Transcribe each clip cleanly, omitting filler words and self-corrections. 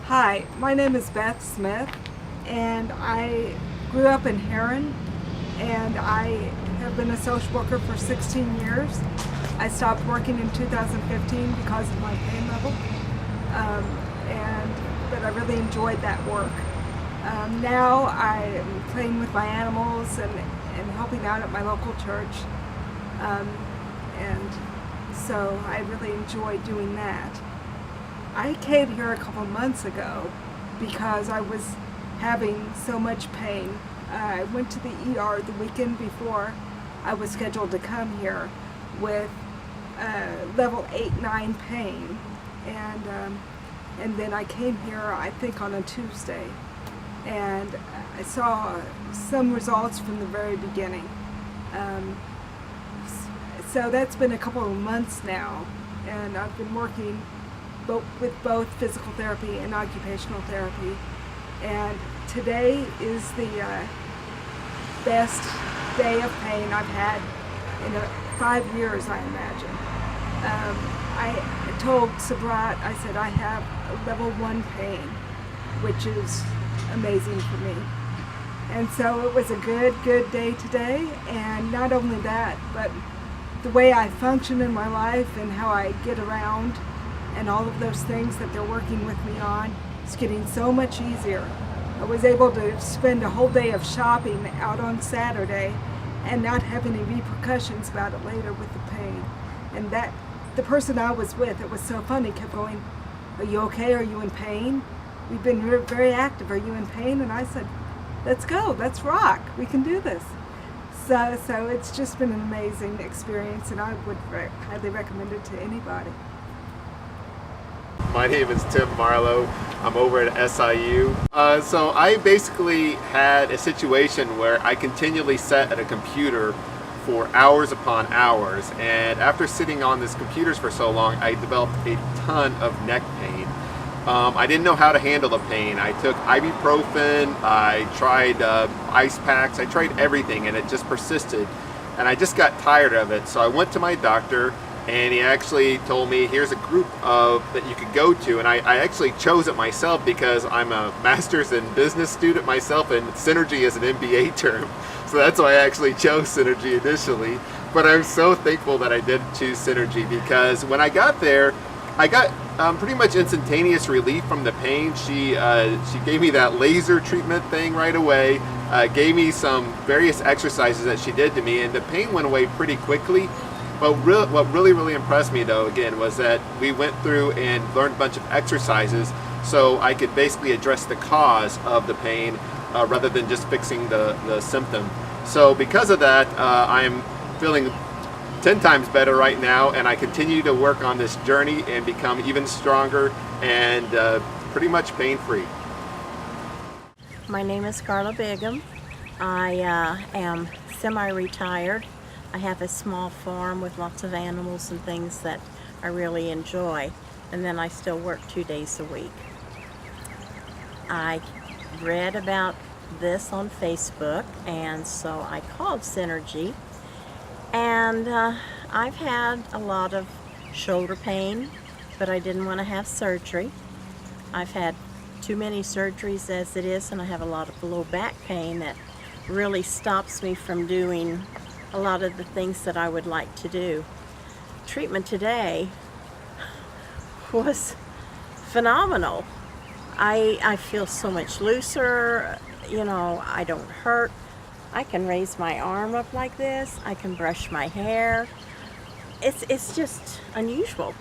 Hi, my name is Beth Smith, and I grew up in Heron, and I have been a social worker for 16 years. I stopped working in 2015 because of my pain level, but I really enjoyed that work. Now I am playing with my animals and helping out at my local church, and so I really enjoy doing that. I came here a couple months ago because I was having so much pain. I went to the ER the weekend before I was scheduled to come here with level 8-9 pain, and then I came here I think on a Tuesday, and I saw some results from the very beginning. So that's been a couple of months now, and I've been working with both physical therapy and occupational therapy. And today is the best day of pain I've had in 5 years, I imagine. I told Sabrat, I said, I have a level 1 pain, which is amazing for me. And so it was a good day today. And not only that, but the way I function in my life and how I get around and all of those things that they're working with me on, it's getting so much easier. I was able to spend a whole day of shopping out on Saturday and not have any repercussions about it later with the pain. And that the person I was with, it was so funny, kept going, "Are you okay? Are you in pain? We've been very active. Are you in pain?" And I said, "Let's go. Let's rock. We can do this." So it's just been an amazing experience, and I would highly recommend it to anybody. My name is Tim Marlowe. I'm over at SIU. So I basically had a situation where I continually sat at a computer for hours upon hours, and after sitting on these computers for so long, I developed a ton of neck pain. I didn't know how to handle the pain. I took ibuprofen, I tried ice packs, I tried everything, and it just persisted. And I just got tired of it, so I went to my doctor, and he actually told me, here's a group that you could go to. And I actually chose it myself because I'm a master's in business student myself, and Synergy is an MBA term. So that's why I actually chose Synergy initially. But I'm so thankful that I did choose Synergy, because when I got there, I got pretty much instantaneous relief from the pain. She gave me that laser treatment thing right away, gave me some various exercises that she did to me, and the pain went away pretty quickly. But what really impressed me, though, again, was that we went through and learned a bunch of exercises so I could basically address the cause of the pain rather than just fixing the symptom. So because of that, I'm feeling 10 times better right now, and I continue to work on this journey and become even stronger and pretty much pain-free. My name is Carla Bigham. I am semi-retired. I have a small farm with lots of animals and things that I really enjoy, and then I still work 2 days a week. I read about this on Facebook, and so I called Synergy, and I've had a lot of shoulder pain, but I didn't want to have surgery. I've had too many surgeries as it is, and I have a lot of low back pain that really stops me from doing a lot of the things that I would like to do. Treatment today was phenomenal. I feel so much looser, I don't hurt. I can raise my arm up like this. I can brush my hair. It's just unusual.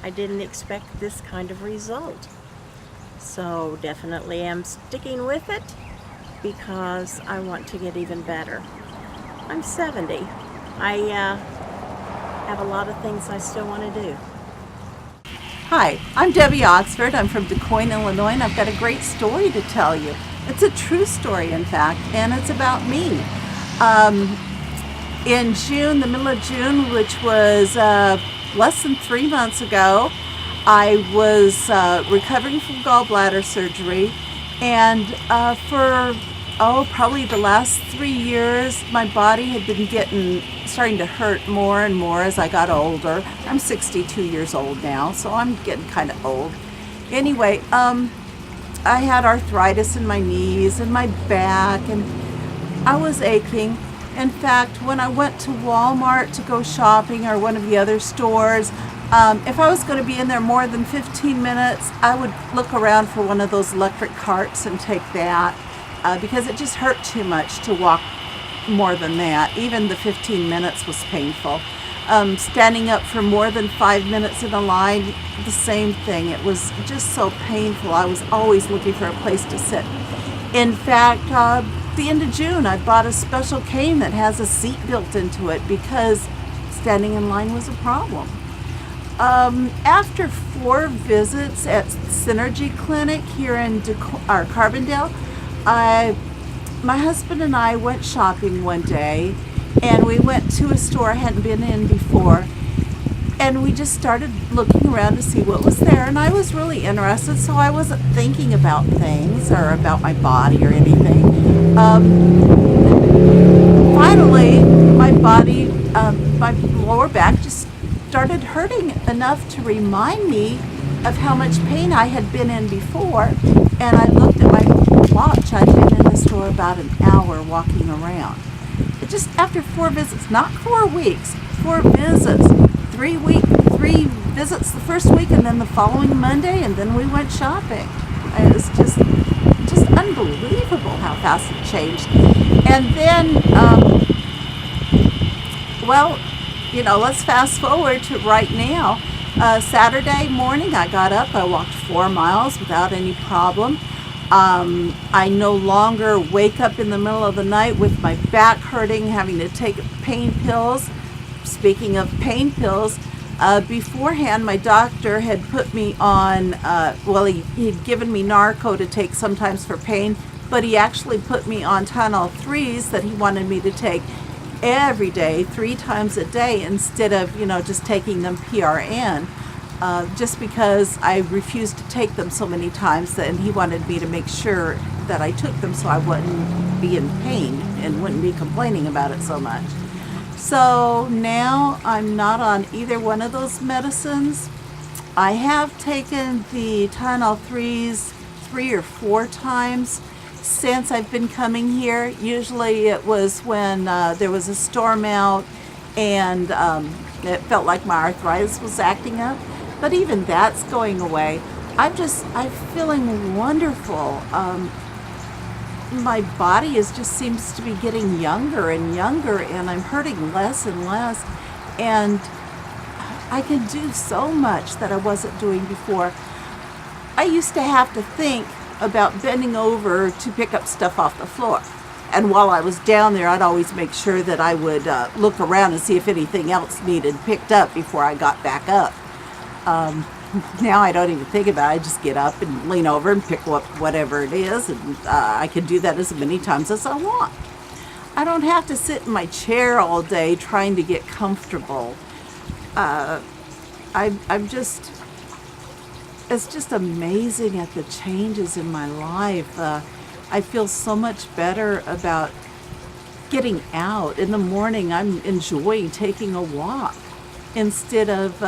I didn't expect this kind of result. So definitely am sticking with it because I want to get even better. I'm 70. I have a lot of things I still want to do. Hi, I'm Debbie Oxford. I'm from DuQuoin, Illinois, and I've got a great story to tell you. It's a true story, in fact, and it's about me. In June, the middle of June, which was less than 3 months ago, I was recovering from gallbladder surgery, and for probably the last 3 years, my body had been starting to hurt more and more as I got older. I'm 62 years old now, so I'm getting kind of old. Anyway, I had arthritis in my knees and my back, and I was aching. In fact, when I went to Walmart to go shopping or one of the other stores, if I was going to be in there more than 15 minutes, I would look around for one of those electric carts and take that, because it just hurt too much to walk more than that. Even the 15 minutes was painful. Standing up for more than 5 minutes in a line, the same thing. It was just so painful. I was always looking for a place to sit. In fact, the end of June, I bought a special cane that has a seat built into it because standing in line was a problem. After 4 visits at Synergy Clinic here in Carbondale, my husband and I went shopping one day, and we went to a store I hadn't been in before, and we just started looking around to see what was there, and I was really interested, so I wasn't thinking about things or about my body or anything. Finally, my body, my lower back just started hurting enough to remind me of how much pain I had been in before, and I looked at my watch. I'd been in the store about an hour walking around. It just after 4 visits, not 4 weeks, 4 visits, 3 visits the first week, and then the following Monday, and then we went shopping. It was just unbelievable how fast it changed. And then, let's fast forward to right now. Saturday morning, I got up, I walked 4 miles without any problem. I no longer wake up in the middle of the night with my back hurting, having to take pain pills. Speaking of pain pills, beforehand my doctor had put me on, he'd given me Narco to take sometimes for pain, but he actually put me on Tylenol 3s that he wanted me to take every day, 3 times a day, instead of, just taking them PRN. Just because I refused to take them so many times, and he wanted me to make sure that I took them so I wouldn't be in pain and wouldn't be complaining about it so much. So now I'm not on either one of those medicines. I have taken the Tylenol 3s 3 or 4 times since I've been coming here. Usually it was when there was a storm out and it felt like my arthritis was acting up. But even that's going away. I'm feeling wonderful. My body just seems to be getting younger and younger, and I'm hurting less and less. And I can do so much that I wasn't doing before. I used to have to think about bending over to pick up stuff off the floor. And while I was down there, I'd always make sure that I would look around and see if anything else needed picked up before I got back up. Now I don't even think about it. I just get up and lean over and pick up whatever it is, and I can do that as many times as I want. I don't have to sit in my chair all day trying to get comfortable. It's just amazing at the changes in my life. I feel so much better about getting out. In the morning, I'm enjoying taking a walk instead of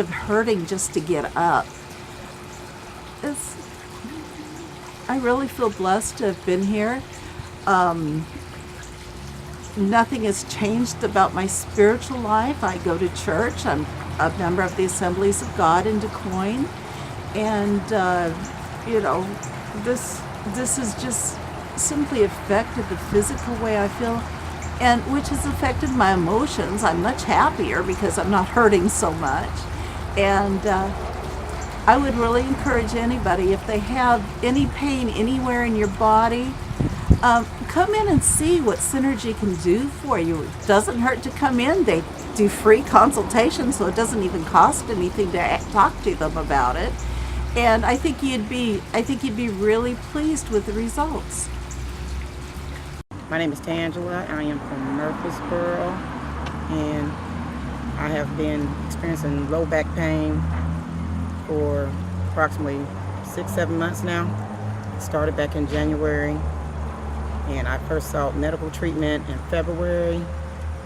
hurting just to get up. I really feel blessed to have been here. Nothing has changed about my spiritual life. I go to church. I'm a member of the Assemblies of God in Des Moines, and this has just simply affected the physical way I feel, and which has affected my emotions. I'm much happier because I'm not hurting so much. And I would really encourage anybody, if they have any pain anywhere in your body, come in and see what Synergy can do for you. It doesn't hurt to come in. They do free consultations, so it doesn't even cost anything to talk to them about it. And I think you'd be really pleased with the results. My name is Tangela. I am from Murfreesboro, and I have been experiencing low back pain for approximately 6-7 months now. It started back in January, and I first sought medical treatment in February.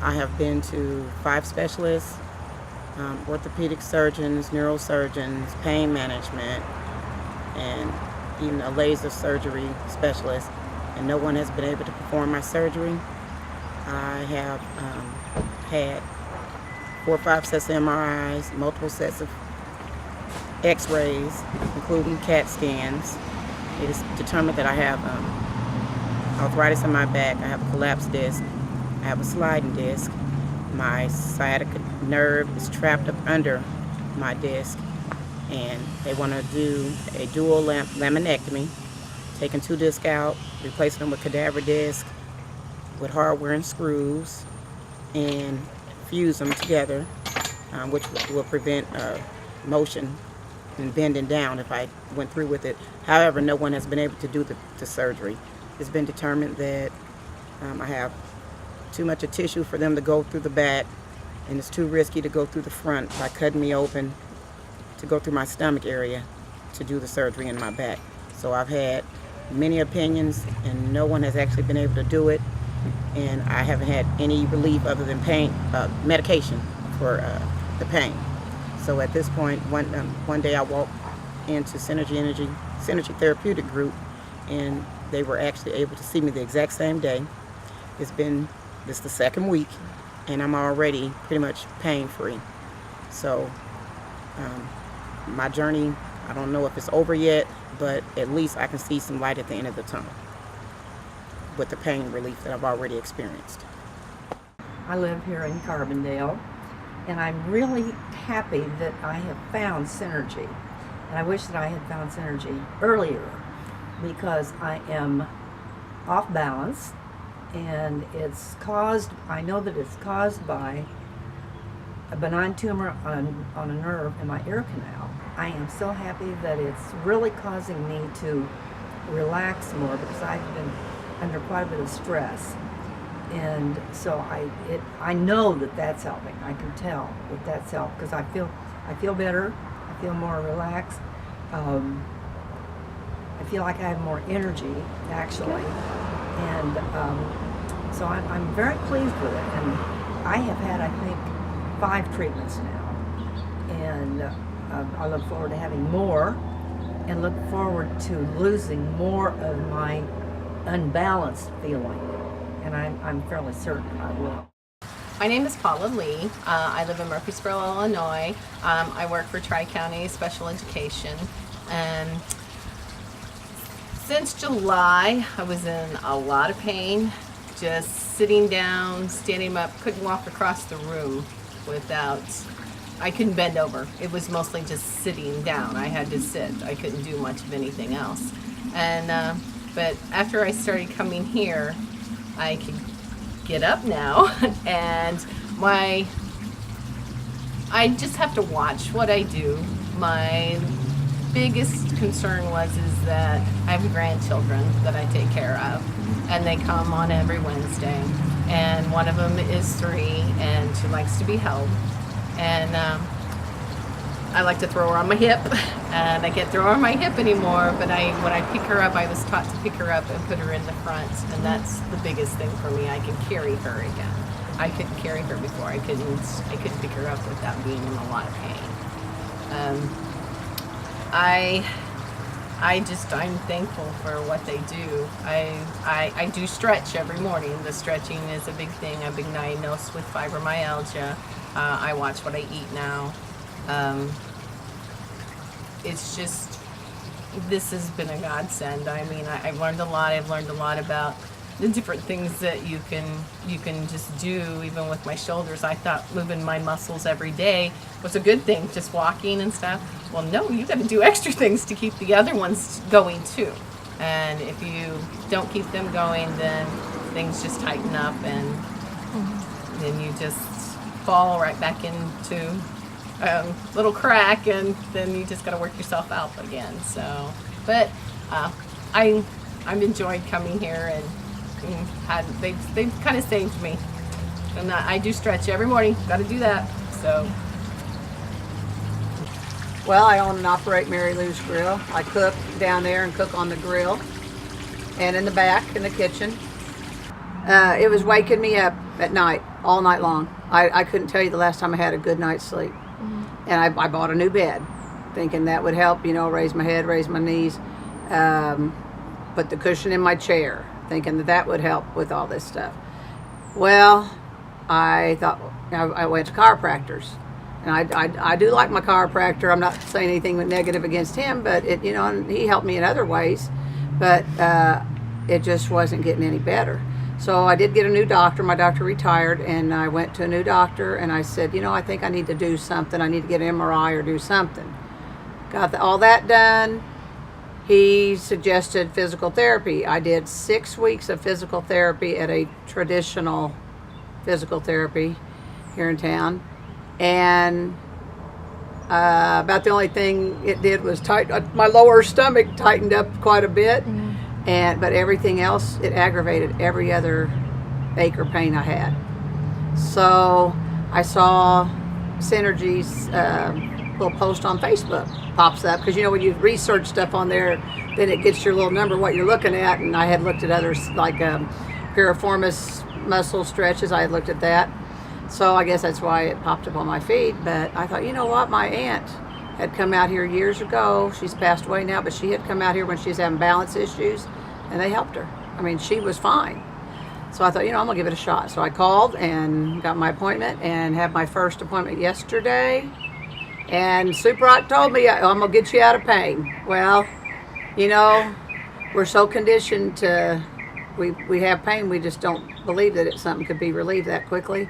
I have been to 5 specialists, orthopedic surgeons, neurosurgeons, pain management, and even a laser surgery specialist, and no one has been able to perform my surgery. I have had 4 or 5 sets of MRIs, multiple sets of X-rays, including CAT scans. It is determined that I have arthritis in my back. I have a collapsed disc. I have a sliding disc. My sciatica nerve is trapped up under my disc, and they want to do a dual laminectomy, taking 2 discs out, replacing them with cadaver disc, with hardware and screws, and fuse them together, which will prevent motion and bending down if I went through with it. However, no one has been able to do the surgery. It's been determined that I have too much of tissue for them to go through the back, and it's too risky to go through the front by cutting me open to go through my stomach area to do the surgery in my back. So I've had many opinions, and no one has actually been able to do it, and I haven't had any relief other than pain, medication for the pain. So at this point, one day I walked into Synergy Therapeutic Group, and they were actually able to see me the exact same day. This is the 2nd week, and I'm already pretty much pain-free. So my journey, I don't know if it's over yet, but at least I can see some light at the end of the tunnel with the pain relief that I've already experienced. I live here in Carbondale, and I'm really happy that I have found Synergy. And I wish that I had found Synergy earlier, because I am off balance, and I know that it's caused by a benign tumor on a nerve in my ear canal. I am so happy that it's really causing me to relax more, because I've been under quite a bit of stress. And so I know that that's helping. I can tell that that's helped, because I feel better. I feel more relaxed. I feel like I have more energy, actually. And so I'm very pleased with it. And I have had, I think, 5 treatments now. And I look forward to having more, and look forward to losing more of my unbalanced feeling. And I'm fairly certain I will. My name is Paula Lee. I live in Murfreesboro, Illinois. I work for Tri-County Special Education. And since July, I was in a lot of pain, just sitting down, standing up, couldn't walk across the room I couldn't bend over. It was mostly just sitting down. I had to sit. I couldn't do much of anything else. And but after I started coming here, I could get up now, and I just have to watch what I do. My biggest concern is that I have grandchildren that I take care of, and they come on every Wednesday, and one of them is 3, and she likes to be held, and I like to throw her on my hip, and I can't throw her on my hip anymore, but when I pick her up, I was taught to pick her up and put her in the front, and that's the biggest thing for me. I can carry her again. I couldn't carry her before. I couldn't pick her up without being in a lot of pain. I'm thankful for what they do. I do stretch every morning. The stretching is a big thing. I've been diagnosed with fibromyalgia. I watch what I eat now. It's just, this has been a godsend. I mean, I've learned a lot. I've learned a lot about the different things that you can just do. Even with my shoulders, I thought moving my muscles every day was a good thing, just walking and stuff. Well, no, you got to do extra things to keep the other ones going too. And if you don't keep them going, then things just tighten up, and then you just fall right back into a little crack, and then you just got to work yourself out again. So, but I've enjoyed coming here, and they've kind of saved me. And I do stretch every morning. Got to do that. So. Well, I own and operate Mary Lou's Grill. I cook down there and cook on the grill, and in the back in the kitchen. It was waking me up at night, all night long. I couldn't tell you the last time I had a good night's sleep. And I bought a new bed, thinking that would help, raise my head, raise my knees. put the cushion in my chair, thinking that that would help with all this stuff. Well, I thought, I went to chiropractors, and I do like my chiropractor. I'm not saying anything negative against him, but it, you know, and he helped me in other ways, but it just wasn't getting any better. So I did get a new doctor. My doctor retired, and I went to a new doctor, and I said, you know, I think I need to do something. I need to get an MRI or do something. Got all that done. He suggested physical therapy. I did 6 weeks of physical therapy at a traditional physical therapy here in town, and about the only thing it did was my lower stomach tightened up quite a bit. But everything else, it aggravated every other ache or pain I had. So I saw Synergy's little post on Facebook pops up, because you know when you research stuff on there, then it gets your little number what you're looking at. And I had looked at others like piriformis muscle stretches. I had looked at that, so I guess that's why it popped up on my feed. But I thought, you know what, my aunt had come out here years ago. She's passed away now, but she had come out here when she was having balance issues, and they helped her. I mean, she was fine. So I thought, you know, I'm gonna give it a shot. So I called and got my appointment, and had my first appointment yesterday. And Super Rock told me, I'm gonna get you out of pain. Well, you know, we're so conditioned to, we have pain, we just don't believe that something could be relieved that quickly.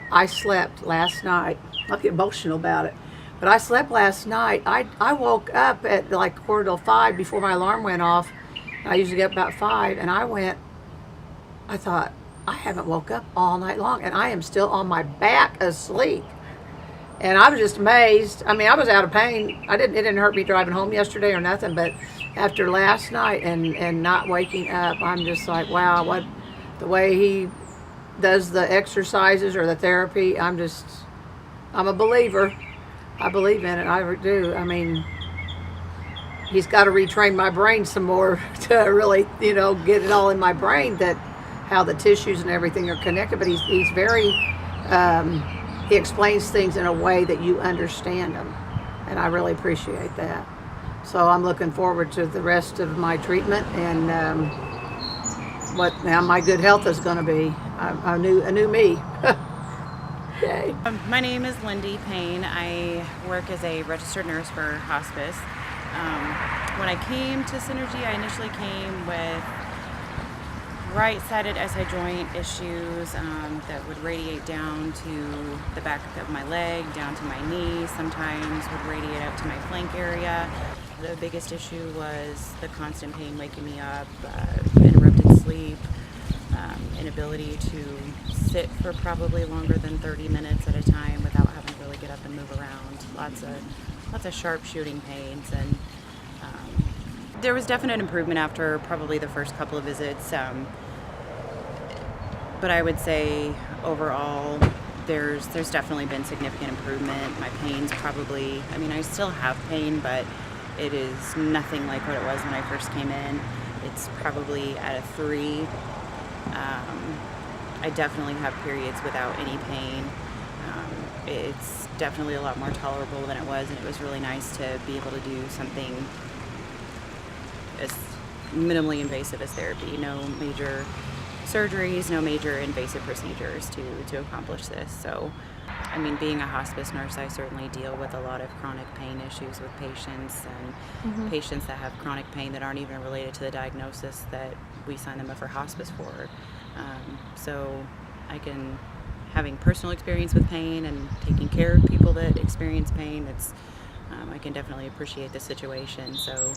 I slept last night. I'll get emotional about it. But I slept last night. I woke up at like 4:45 before my alarm went off. I usually get up about 5, and I thought, I haven't woke up all night long, and I am still on my back asleep. And I was just amazed. I mean, I was out of pain. It didn't hurt me driving home yesterday or nothing, but after last night and not waking up, I'm just like, wow, the way he does the exercises or the therapy, I'm a believer. I believe in it. I do. I mean, he's got to retrain my brain some more to really, you know, get it all in my brain, that how the tissues and everything are connected. But he's very, he explains things in a way that you understand them, and I really appreciate that. So I'm looking forward to the rest of my treatment, and what now my good health is going to be. A new me. Yay. My name is Lindy Payne. I work as a registered nurse for hospice. When I came to Synergy, I initially came with right-sided SI joint issues that would radiate down to the back of my leg, down to my knee, sometimes would radiate up to my flank area. The biggest issue was the constant pain waking me up, interrupted sleep, inability to sit for probably longer than 30 minutes at a time without having to really get up and move around. Lots of sharp shooting pains, and there was definite improvement after probably the first couple of visits. But I would say overall there's definitely been significant improvement. My pain's probably, I mean, I still have pain, but it is nothing like what it was when I first came in. It's probably at a 3. I definitely have periods without any pain. It's definitely a lot more tolerable than it was, and it was really nice to be able to do something as minimally invasive as therapy. No major surgeries, no major invasive procedures to accomplish this. So, I mean, being a hospice nurse, I certainly deal with a lot of chronic pain issues with patients, and patients that have chronic pain that aren't even related to the diagnosis that we sign them up for hospice for. So having personal experience with pain and taking care of people that experience pain, I can definitely appreciate the situation. So,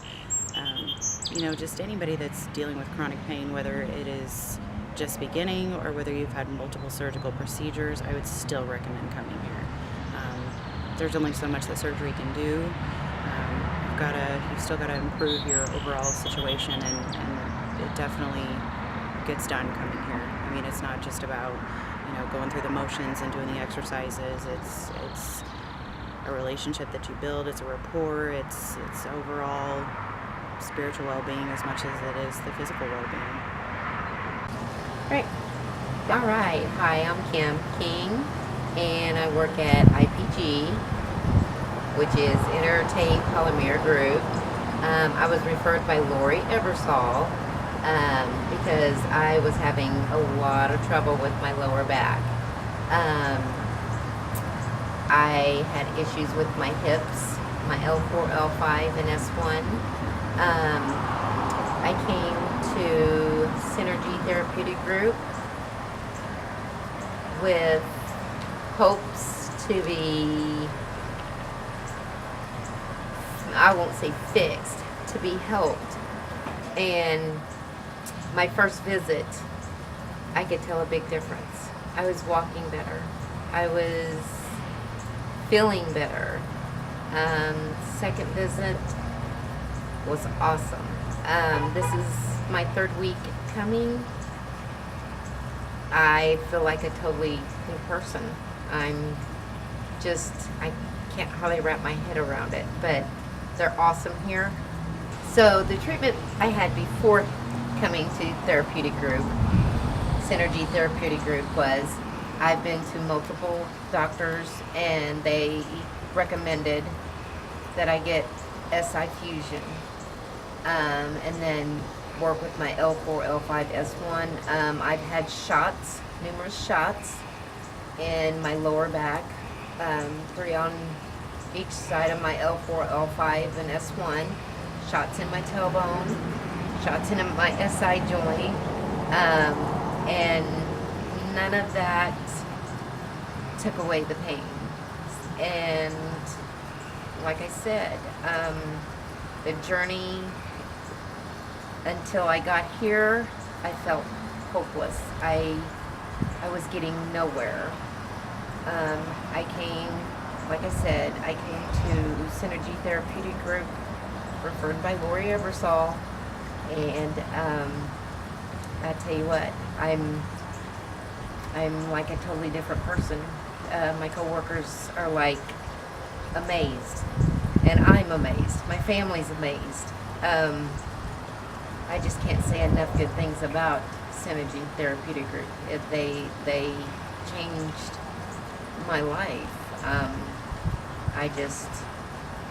you know, just anybody that's dealing with chronic pain, whether it is just beginning or whether you've had multiple surgical procedures, I would still recommend coming here. There's only so much that surgery can do. You've still got to improve your overall situation, and it definitely gets done coming here. I mean, it's not just about, you know, going through the motions and doing the exercises. It's a relationship that you build. It's a rapport. It's overall spiritual well-being as much as it is the physical well-being. Right. All right. Hi, I'm Kim King, and I work at IPG, which is Therapeutic Polymer Group. I was referred by Lori Ebersol because I was having a lot of trouble with my lower back. I had issues with my hips, my L4, L5, and S1. I came to Synergy Therapeutic Group with hopes to be, I won't say fixed, to be helped. And my first visit, I could tell a big difference. I was walking better. I was feeling better. Second visit was awesome. This is my third week coming. I feel like a totally new person. I can't hardly wrap my head around it, but they're awesome here. So the treatment I had before coming to Therapeutic Group, Synergy Therapeutic Group, was I've been to multiple doctors and they recommended that I get SI fusion and then work with my L4, L5, S1. I've had shots, numerous shots in my lower back, 3 on each side of my L4, L5, and S1, shots in my tailbone, shots in my SI joint, and none of that took away the pain. And like I said, the journey until I got here, I felt hopeless. I was getting nowhere. I came, like I said, I came to Synergy Therapeutic Group, referred by Lori Ebersol, and I tell you what, I'm like a totally different person. My coworkers are like amazed, and I'm amazed. My family's amazed. I just can't say enough good things about Synergy Therapeutic Group. They changed my life. I just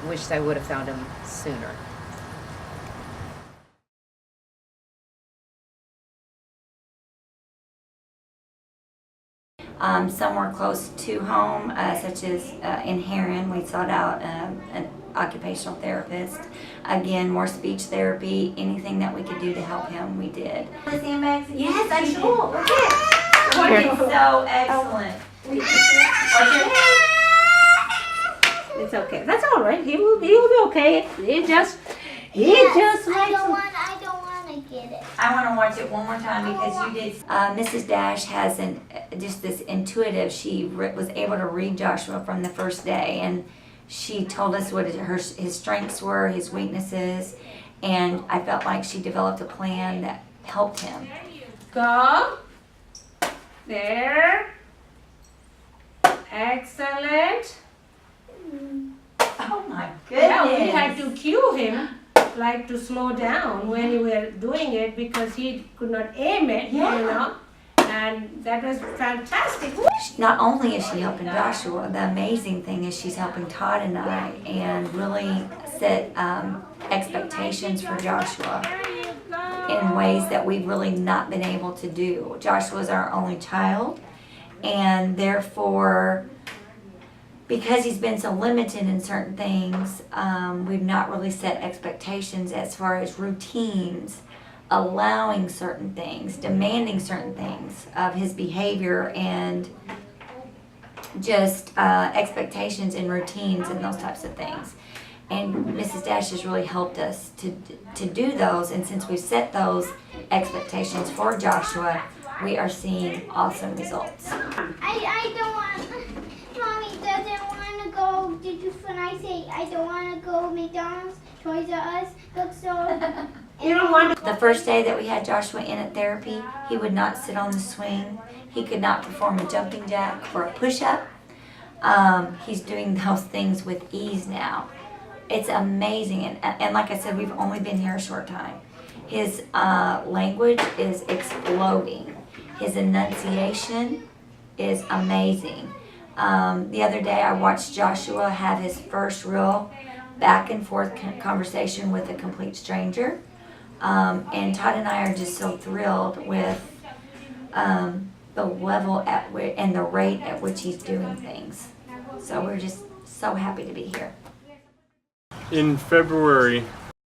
wished I would have found them sooner. Somewhere close to home, such as in Heron, we sought out an occupational therapist. Again, more speech therapy, anything that we could do to help him, we did. Yes, I'm sure. Working so excellent. It's okay. That's all right. He'll be okay. He just likes I don't want to get it. I want to watch it one more time because you did. Mrs. Dash has just this intuitive. She was able to read Joshua from the first day, and she told us what his strengths were, his weaknesses, and I felt like she developed a plan that helped him. go. There. Excellent. Oh my goodness. Yeah, we had to cue him, like to slow down when we were doing it because he could not aim it, you know. And that was fantastic. Not only is she helping Joshua, the amazing thing is she's helping Todd and I and really set expectations for Joshua in ways that we've really not been able to do. Joshua's our only child, and therefore, because he's been so limited in certain things, we've not really set expectations as far as routines, allowing certain things, demanding certain things of his behavior, and just expectations and routines and those types of things. And Mrs. Dash has really helped us to do those, and since we've set those expectations for Joshua, we are seeing awesome results. I don't want, Mommy doesn't want to go, when I say I don't want to go McDonald's, Toys R Us, bookstore. You don't want to. The first day that we had Joshua in at therapy, he would not sit on the swing. He could not perform a jumping jack or a push-up. He's doing those things with ease now. It's amazing, and like I said, we've only been here a short time. His language is exploding. His enunciation is amazing. The other day I watched Joshua have his first real back and forth conversation with a complete stranger. And Todd and I are just so thrilled with the level and the rate at which he's doing things. So we're just so happy to be here. In February